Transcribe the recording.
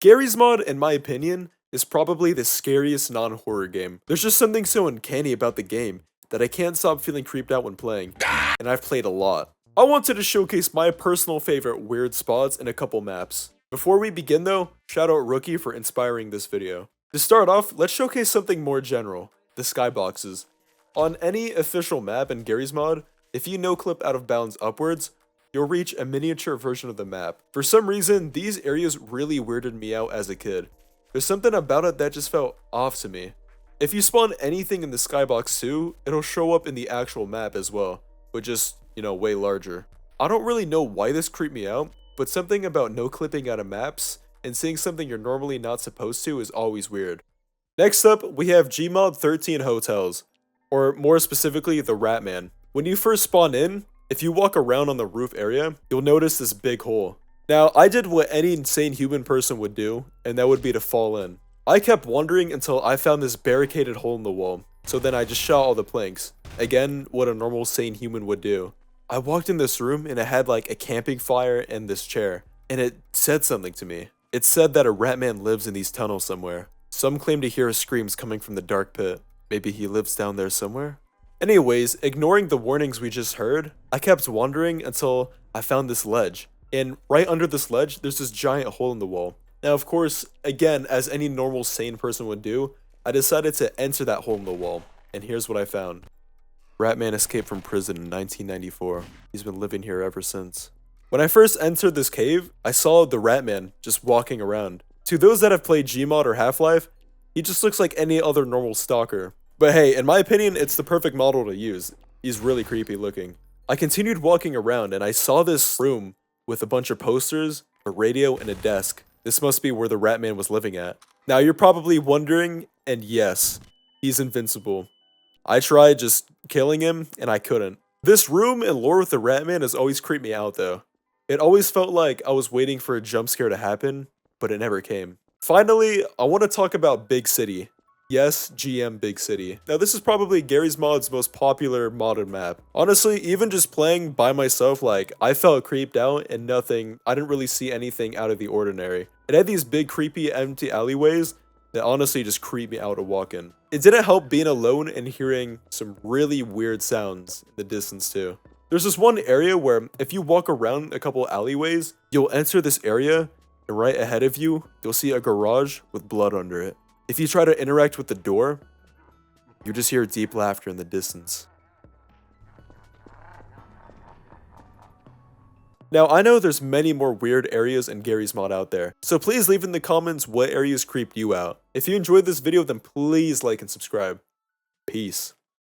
Garry's Mod, in my opinion, is probably the scariest non-horror game. There's just something so uncanny about the game that I can't stop feeling creeped out when playing, and I've played a lot. I wanted to showcase my personal favorite weird spots in a couple maps. Before we begin though, shout out Rookie for inspiring this video. To start off, let's showcase something more general, the skyboxes. On any official map in Garry's Mod, if you no-clip out of bounds upwards, you'll reach a miniature version of the map. For some reason, these areas really weirded me out as a kid. There's something about it that just felt off to me. If you spawn anything in the skybox too, it'll show up in the actual map as well, but just, way larger. I don't really know why this creeped me out, but something about no clipping out of maps and seeing something you're normally not supposed to is always weird. Next up, we have Gmod 13 hotels, or more specifically, the Ratman. When you first spawn in, if you walk around on the roof area, you'll notice this big hole. Now, I did what any insane human person would do, and that would be to fall in. I kept wondering until I found this barricaded hole in the wall, so then I just shot all the planks. Again, what a normal sane human would do. I walked in this room and it had like a camping fire and this chair, and it said something to me. It said that a Ratman lives in these tunnels somewhere. Some claim to hear screams coming from the dark pit. Maybe he lives down there somewhere? Anyways, ignoring the warnings we just heard, I kept wandering until I found this ledge. And right under this ledge, there's this giant hole in the wall. Now, of course, again, as any normal sane person would do, I decided to enter that hole in the wall. And here's what I found. Ratman escaped from prison in 1994. He's been living here ever since. When I first entered this cave, I saw the Ratman just walking around. To those that have played Gmod or Half-Life, he just looks like any other normal stalker. But hey, in my opinion, it's the perfect model to use. He's really creepy looking. I continued walking around and I saw this room with a bunch of posters, a radio, and a desk. This must be where the Ratman was living at. Now you're probably wondering, and yes, he's invincible. I tried just killing him, and I couldn't. This room and lore with the Ratman has always creeped me out though. It always felt like I was waiting for a jump scare to happen, but it never came. Finally, I want to talk about Big City. Yes, GM Big City. Now this is probably Garry's Mod's most popular modded map. Honestly, even just playing by myself, I felt creeped out and I didn't really see anything out of the ordinary. It had these big creepy empty alleyways that honestly just creeped me out to walk in. It didn't help being alone and hearing some really weird sounds in the distance too. There's this one area where if you walk around a couple alleyways, you'll enter this area and right ahead of you, you'll see a garage with blood under it. If you try to interact with the door, you just hear deep laughter in the distance. Now, I know there's many more weird areas in Garry's Mod out there, so please leave in the comments what areas creeped you out. If you enjoyed this video, then please like and subscribe. Peace.